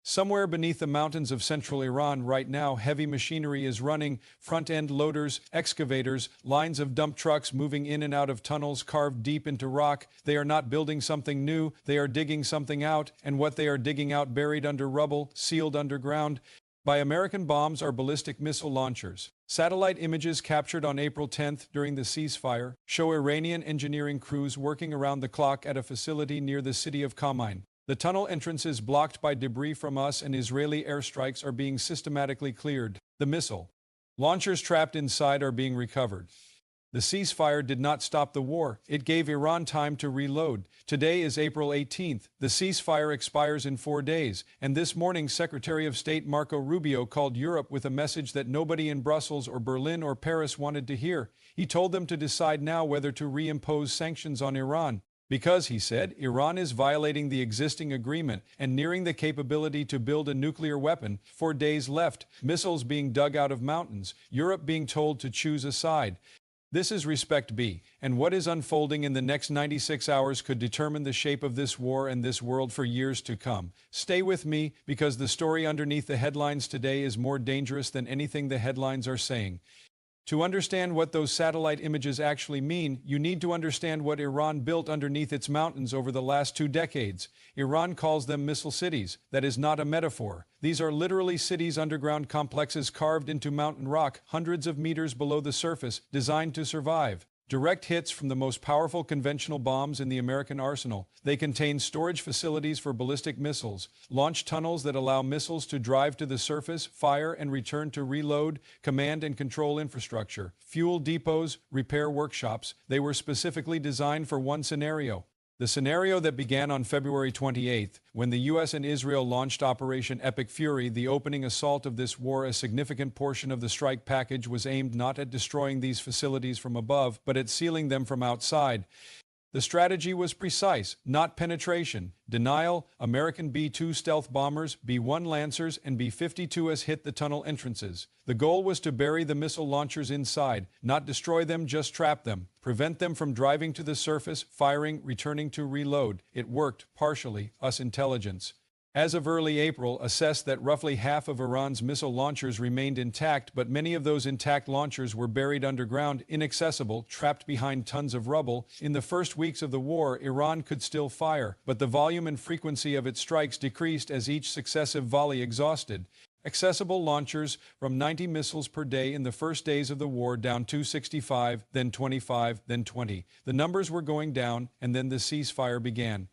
Somewhere beneath the mountains of central Iran right now, heavy machinery is running, front-end loaders, excavators, lines of dump trucks moving in and out of tunnels carved deep into rock. They are not building something new, they are digging something out, and what they are digging out buried under rubble, sealed underground by American bombs are ballistic missile launchers. Satellite images captured on April 10th during the ceasefire show Iranian engineering crews working around the clock at a facility near the city of Khamenei. The tunnel entrances blocked by debris from US and Israeli airstrikes are being systematically cleared. The missile launchers trapped inside are being recovered. The ceasefire did not stop the war. It gave Iran time to reload. Today is April 18th. The ceasefire expires in 4 days. And this morning, Secretary of State Marco Rubio called Europe with a message that nobody in Brussels or Berlin or Paris wanted to hear. He told them to decide now whether to reimpose sanctions on Iran. Because, he said, Iran is violating the existing agreement and nearing the capability to build a nuclear weapon. 4 days left, missiles being dug out of mountains, Europe being told to choose a side. This is Respect B, and what is unfolding in the next 96 hours could determine the shape of this war and this world for years to come. Stay with me, because the story underneath the headlines today is more dangerous than anything the headlines are saying. To understand what those satellite images actually mean, you need to understand what Iran built underneath its mountains over the last 2 decades. Iran calls them missile cities. That is not a metaphor. These are literally cities, underground complexes carved into mountain rock, hundreds of meters below the surface, designed to survive. Direct hits from the most powerful conventional bombs in the American arsenal. They contain storage facilities for ballistic missiles, launch tunnels that allow missiles to drive to the surface, fire and return to reload, command and control infrastructure, fuel depots, repair workshops. They were specifically designed for one scenario. The scenario that began on February 28th, when the U.S. and Israel launched Operation Epic Fury, the opening assault of this war. A significant portion of the strike package was aimed not at destroying these facilities from above, but at sealing them from outside. The strategy was precise, not penetration. Denial. American B-2 stealth bombers, B-1 Lancers, and B-52s hit the tunnel entrances. The goal was to bury the missile launchers inside, not destroy them, just trap them, prevent them from driving to the surface, firing, returning to reload. It worked, partially. US intelligence, as of early April, assessed that roughly half of Iran's missile launchers remained intact, but many of those intact launchers were buried underground, inaccessible, trapped behind tons of rubble. In the first weeks of the war, Iran could still fire, but the volume and frequency of its strikes decreased as each successive volley exhausted. Accessible launchers, from 90 missiles per day in the first days of the war down to 65, then 25, then 20. The numbers were going down, and then the ceasefire began.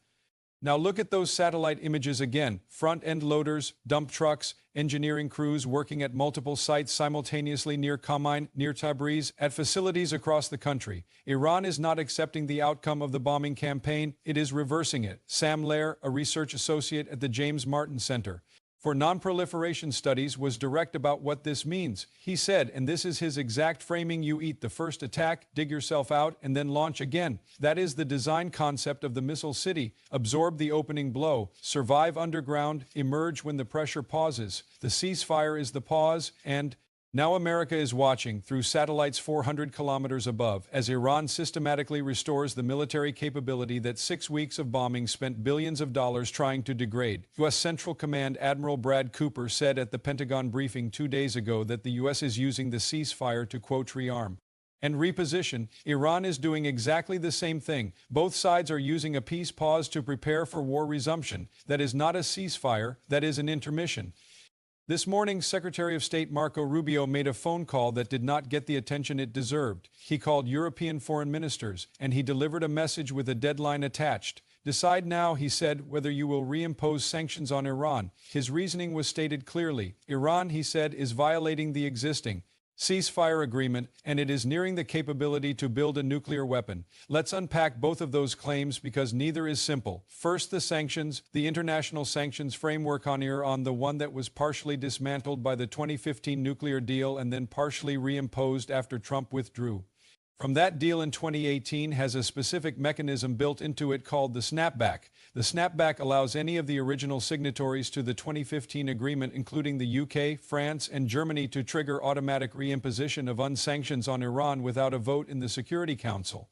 Now look at those satellite images again. Front-end loaders, dump trucks, engineering crews working at multiple sites simultaneously near Khamenei, near Tabriz, at facilities across the country. Iran is not accepting the outcome of the bombing campaign, it is reversing it. Sam Lair, a research associate at the James Martin Center for Non-Proliferation Studies, was direct about what this means. He said, and this is his exact framing: you eat the first attack, dig yourself out, and then launch again. That is the design concept of the missile city. Absorb the opening blow, survive underground, emerge when the pressure pauses. The ceasefire is the pause, and now America is watching through satellites 400 kilometers above as Iran systematically restores the military capability that 6 weeks of bombing spent billions of dollars trying to degrade. U.S. Central Command Admiral Brad Cooper said at the Pentagon briefing 2 days ago that the U.S. is using the ceasefire to, quote, rearm and reposition. Iran is doing exactly the same thing. Both sides are using a peace pause to prepare for war resumption. That is not a ceasefire, that is an intermission. This morning, Secretary of State Marco Rubio made a phone call that did not get the attention it deserved. He called European foreign ministers, and he delivered a message with a deadline attached. Decide now, he said, whether you will reimpose sanctions on Iran. His reasoning was stated clearly. Iran, he said, is violating the existing ceasefire agreement, and it is nearing the capability to build a nuclear weapon. Let's unpack both of those claims because neither is simple. First, the sanctions, the international sanctions framework on Iran, the one that was partially dismantled by the 2015 nuclear deal and then partially reimposed after Trump withdrew from that deal in 2018, has a specific mechanism built into it called the snapback. The snapback allows any of the original signatories to the 2015 agreement, including the UK, France, and Germany, to trigger automatic reimposition of unsanctions on Iran without a vote in the Security Council.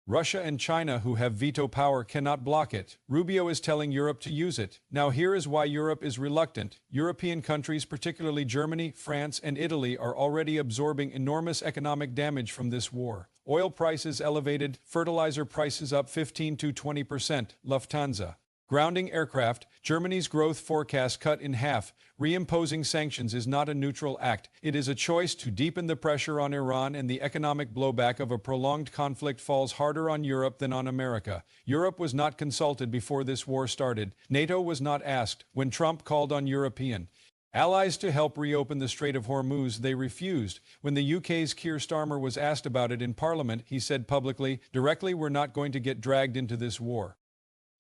Russia and China, who have veto power, cannot block it. Rubio is telling Europe to use it. Now here is why Europe is reluctant. European countries, particularly Germany, France, and Italy, are already absorbing enormous economic damage from this war. Oil prices elevated, fertilizer prices up 15 to 20%, Lufthansa. Grounding aircraft, Germany's growth forecast cut in half. Reimposing sanctions is not a neutral act. It is a choice to deepen the pressure on Iran, and the economic blowback of a prolonged conflict falls harder on Europe than on America. Europe was not consulted before this war started. NATO was not asked. When Trump called on European allies to help reopen the Strait of Hormuz, they refused. When the UK's Keir Starmer was asked about it in Parliament, he said publicly, directly, "We're not going to get dragged into this war."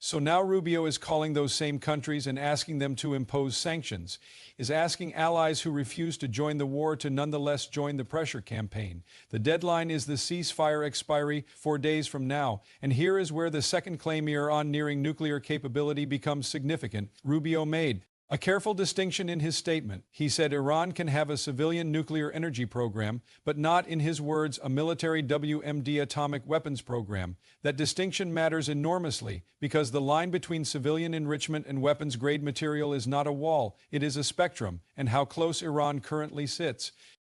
So now Rubio is calling those same countries and asking them to impose sanctions, is asking allies who refuse to join the war to nonetheless join the pressure campaign. The deadline is the ceasefire expiry 4 days from now, and here is where the second claim Iran nearing nuclear capability becomes significant. Rubio made a careful distinction in his statement. He said Iran can have a civilian nuclear energy program, but not, in his words, a military WMD atomic weapons program. That distinction matters enormously because the line between civilian enrichment and weapons-grade material is not a wall, it is a spectrum, and how close Iran currently sits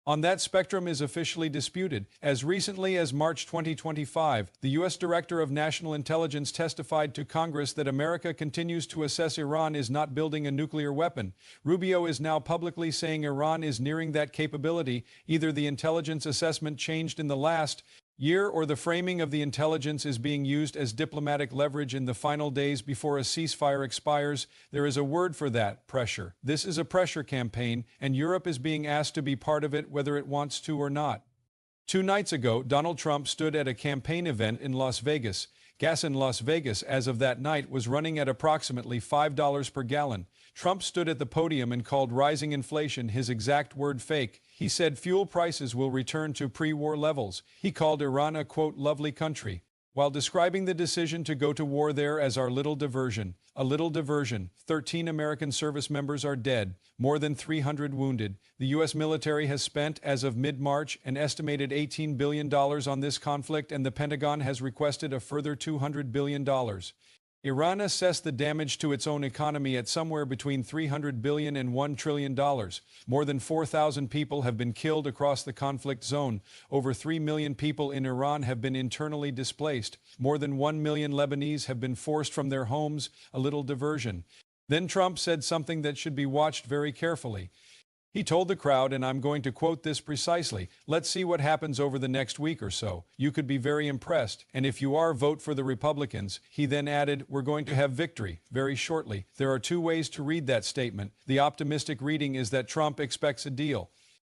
on that spectrum is officially disputed. As recently as March 2025, the U.S. Director of National Intelligence testified to Congress that America continues to assess Iran is not building a nuclear weapon. Rubio is now publicly saying Iran is nearing that capability. Either the intelligence assessment changed in the last year, or the framing of the intelligence is being used as diplomatic leverage in the final days before a ceasefire expires. There is a word for that: pressure. This is a pressure campaign, and Europe is being asked to be part of it whether it wants to or not. 2 nights ago, Donald Trump stood at a campaign event in Las Vegas. Gas in Las Vegas as of that night was running at approximately $5 per gallon. Trump stood at the podium and called rising inflation, his exact word, fake. He said fuel prices will return to pre-war levels. He called Iran a, quote, lovely country, while describing the decision to go to war there as our little diversion. A little diversion. 13 American service members are dead, more than 300 wounded. The U.S. military has spent, as of mid-March, an estimated $18 billion on this conflict, and the Pentagon has requested a further $200 billion. Iran assessed the damage to its own economy at somewhere between $300 billion and $1 trillion. More than 4,000 people have been killed across the conflict zone. Over 3 million people in Iran have been internally displaced. More than 1 million Lebanese have been forced from their homes. A little diversion. Then Trump said something that should be watched very carefully. He told the crowd, and I'm going to quote this precisely, "Let's see what happens over the next week or so. You could be very impressed. And if you are, vote for the Republicans." He then added, "We're going to have victory very shortly." There are 2 ways to read that statement. The optimistic reading is that Trump expects a deal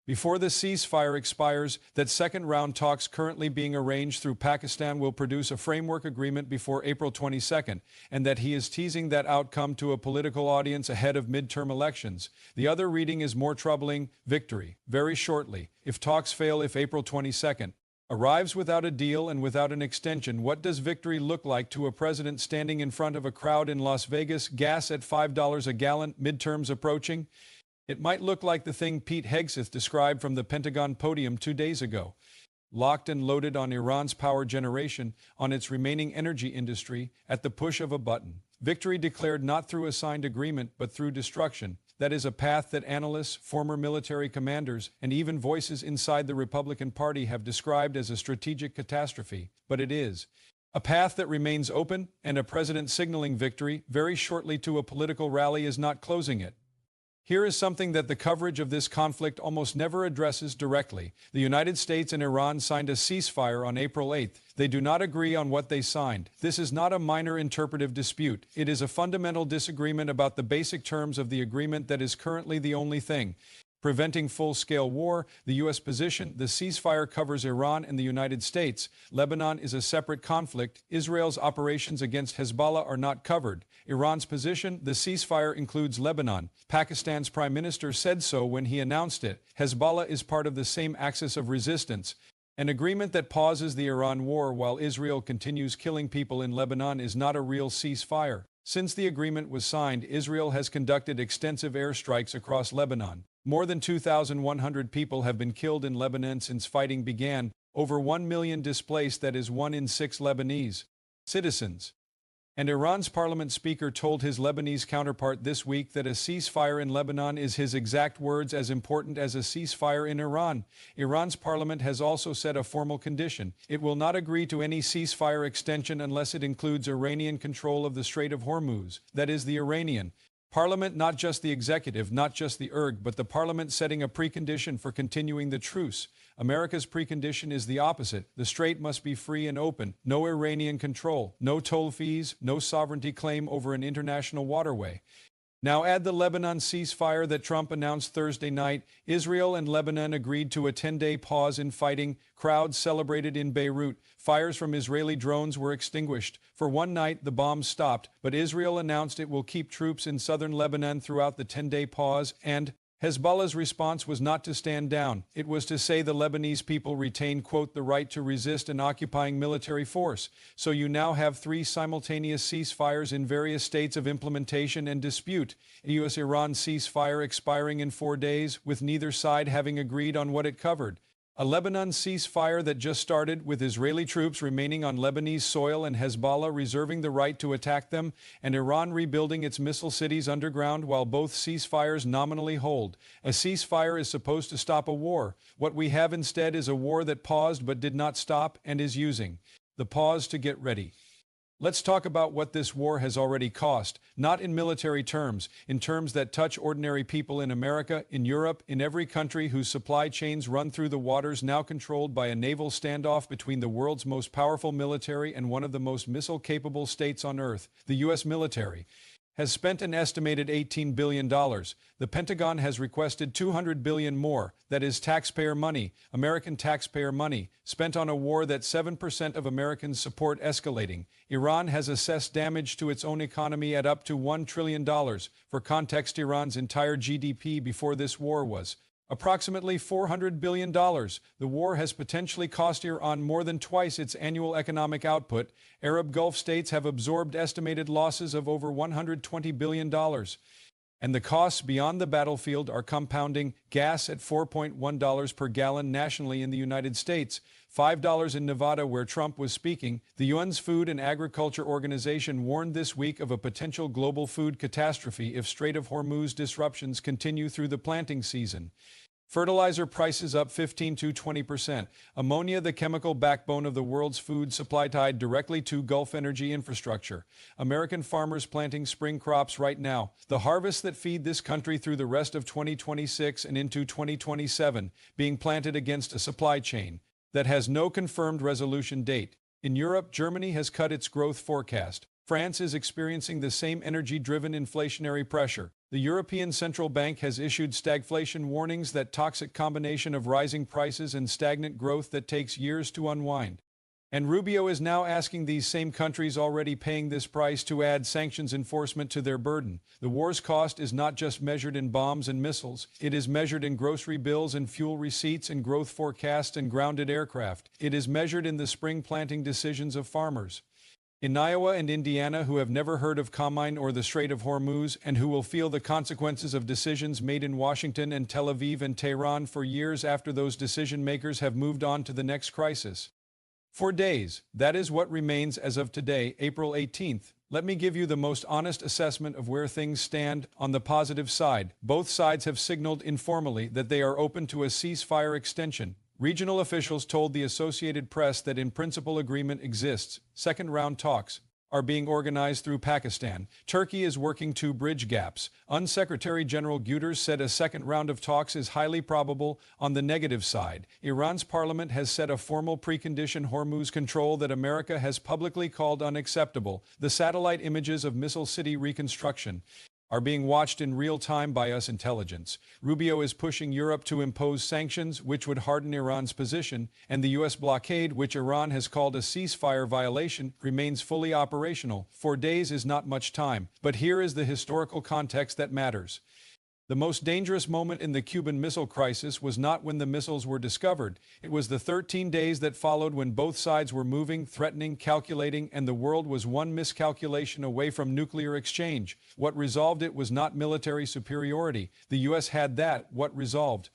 before the ceasefire expires, that second-round talks currently being arranged through Pakistan will produce a framework agreement before April 22nd, and that he is teasing that outcome to a political audience ahead of midterm elections. The other reading is more troubling: victory very shortly. If talks fail, if April 22nd arrives without a deal and without an extension, what does victory look like to a president standing in front of a crowd in Las Vegas, gas at $5 a gallon, midterms approaching? It might look like the thing Pete Hegseth described from the Pentagon podium 2 days ago. Locked and loaded on Iran's power generation, on its remaining energy industry, at the push of a button. Victory declared not through a signed agreement, but through destruction. That is a path that analysts, former military commanders, and even voices inside the Republican Party have described as a strategic catastrophe. But it is a path that remains open, and a president signaling victory very shortly to a political rally is not closing it. Here is something that the coverage of this conflict almost never addresses directly. The United States and Iran signed a ceasefire on April 8th. They do not agree on what they signed. This is not a minor interpretive dispute. It is a fundamental disagreement about the basic terms of the agreement that is currently the only thing preventing full-scale war. The U.S. position: the ceasefire covers Iran and the United States. Lebanon is a separate conflict. Israel's operations against Hezbollah are not covered. Iran's position: the ceasefire includes Lebanon. Pakistan's prime minister said so when he announced it. Hezbollah is part of the same axis of resistance. An agreement that pauses the Iran war while Israel continues killing people in Lebanon is not a real ceasefire. Since the agreement was signed, Israel has conducted extensive airstrikes across Lebanon. More than 2,100 people have been killed in Lebanon since fighting began. Over 1 million displaced, that is 1 in 6 Lebanese citizens. And Iran's parliament speaker told his Lebanese counterpart this week that a ceasefire in Lebanon is, his exact words, as important as a ceasefire in Iran. Iran's parliament has also set a formal condition. It will not agree to any ceasefire extension unless it includes Iranian control of the Strait of Hormuz, that is, the Iranian Parliament, not just the executive, not just the ERG, but the parliament setting a precondition for continuing the truce. America's precondition is the opposite. The Strait must be free and open, no Iranian control, no toll fees, no sovereignty claim over an international waterway. Now add the Lebanon ceasefire that Trump announced Thursday night. Israel and Lebanon agreed to a 10-day pause in fighting. Crowds celebrated in Beirut. Fires from Israeli drones were extinguished. For one night, the bombs stopped, but Israel announced it will keep troops in southern Lebanon throughout the 10-day pause, and Hezbollah's response was not to stand down. It was to say the Lebanese people retain, quote, the right to resist an occupying military force. So you now have 3 simultaneous ceasefires in various states of implementation and dispute. A U.S.-Iran ceasefire expiring in 4 days, with neither side having agreed on what it covered. A Lebanon ceasefire that just started, with Israeli troops remaining on Lebanese soil and Hezbollah reserving the right to attack them, and Iran rebuilding its missile cities underground while both ceasefires nominally hold. A ceasefire is supposed to stop a war. What we have instead is a war that paused but did not stop and is using the pause to get ready. Let's talk about what this war has already cost, not in military terms, in terms that touch ordinary people in America, in Europe, in every country whose supply chains run through the waters now controlled by a naval standoff between the world's most powerful military and one of the most missile-capable states on Earth. The U.S. military has spent an estimated $18 billion. The Pentagon has requested $200 billion more, that is taxpayer money, American taxpayer money, spent on a war that 7% of Americans support escalating. Iran has assessed damage to its own economy at up to $1 trillion. For context, Iran's entire GDP before this war was approximately $400 billion. The war has potentially cost Iran more than twice its annual economic output. Arab Gulf states have absorbed estimated losses of over $120 billion. And the costs beyond the battlefield are compounding. Gas at $4.1 per gallon nationally in the United States, $5 in Nevada where Trump was speaking. The UN's Food and Agriculture Organization warned this week of a potential global food catastrophe if Strait of Hormuz disruptions continue through the planting season. Fertilizer prices up 15 to 20%. Ammonia, the chemical backbone of the world's food supply, tied directly to Gulf energy infrastructure. American farmers planting spring crops right now. The harvests that feed this country through the rest of 2026 and into 2027, being planted against a supply chain that has no confirmed resolution date. In Europe, Germany has cut its growth forecast. France is experiencing the same energy-driven inflationary pressure. The European Central Bank has issued stagflation warnings, that toxic combination of rising prices and stagnant growth that takes years to unwind. And Rubio is now asking these same countries already paying this price to add sanctions enforcement to their burden. The war's cost is not just measured in bombs and missiles. It is measured in grocery bills and fuel receipts and growth forecasts and grounded aircraft. It is measured in the spring planting decisions of farmers in Iowa and Indiana who have never heard of combine or the Strait of Hormuz, and who will feel the consequences of decisions made in Washington and Tel Aviv and Tehran for years after those decision makers have moved on to the next crisis. For days, that is what remains as of today, April 18th. Let me give you the most honest assessment of where things stand. On the positive side, both sides have signaled informally that they are open to a ceasefire extension. Regional officials told the Associated Press that in principle agreement exists. Second-round talks are being organized through Pakistan. Turkey is working to bridge gaps. Undersecretary General Guterres said a second round of talks is highly probable. On the negative side, Iran's parliament has set a formal precondition: Hormuz control that America has publicly called unacceptable. The satellite images of Missile City reconstruction are being watched in real time by US intelligence. Rubio is pushing Europe to impose sanctions, which would harden Iran's position, and the U.S. blockade, which Iran has called a ceasefire violation, remains fully operational. 4 days is not much time, but here is the historical context that matters. The most dangerous moment in the Cuban Missile Crisis was not when the missiles were discovered. It was the 13 days that followed, when both sides were moving, threatening, calculating, and the world was one miscalculation away from nuclear exchange. What resolved it was not military superiority. The U.S. had that. What resolved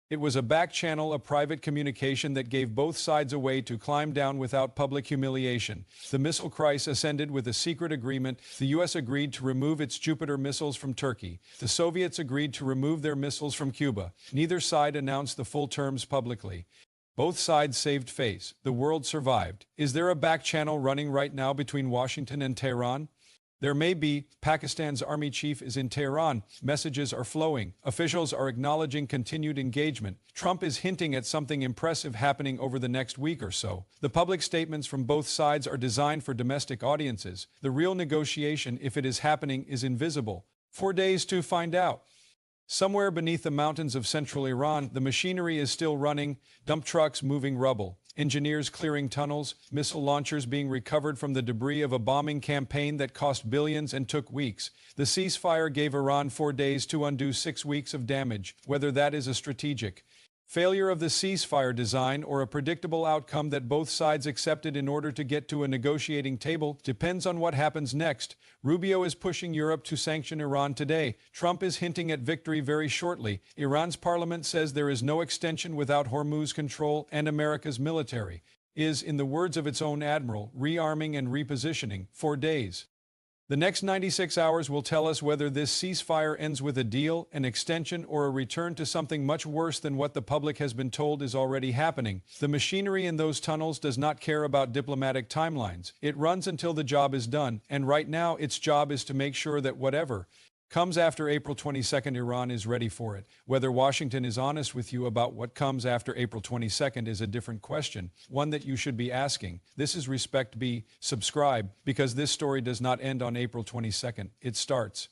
It was a back channel, a private communication that gave both sides a way to climb down without public humiliation. The missile crisis ended with a secret agreement. The U.S. agreed to remove its Jupiter missiles from Turkey. The Soviets agreed to remove their missiles from Cuba. Neither side announced the full terms publicly. Both sides saved face. The world survived. Is there a back channel running right now between Washington and Tehran? There may be. Pakistan's army chief is in Tehran. Messages are flowing. Officials are acknowledging continued engagement. Trump is hinting at something impressive happening over the next week or so. The public statements from both sides are designed for domestic audiences. The real negotiation, if it is happening, is invisible. 4 days to find out. Somewhere beneath the mountains of central Iran, the machinery is still running, dump trucks moving rubble, engineers clearing tunnels, missile launchers being recovered from the debris of a bombing campaign that cost billions and took weeks. The ceasefire gave Iran 4 days to undo 6 weeks of damage. Whether that is a strategic failure of the ceasefire design or a predictable outcome that both sides accepted in order to get to a negotiating table depends on what happens next. Rubio is pushing Europe to sanction Iran today. Trump is hinting at victory very shortly. Iran's parliament says there is no extension without Hormuz control, and America's military is, in the words of its own admiral, rearming and repositioning. 4 days. The next 96 hours will tell us whether this ceasefire ends with a deal, an extension, or a return to something much worse than what the public has been told is already happening. The machinery in those tunnels does not care about diplomatic timelines. It runs until the job is done, and right now its job is to make sure that whatever comes after April 22nd, Iran is ready for it. Whether Washington is honest with you about what comes after April 22nd is a different question, one that you should be asking. This is Respect B. Subscribe, because this story does not end on April 22nd. It starts.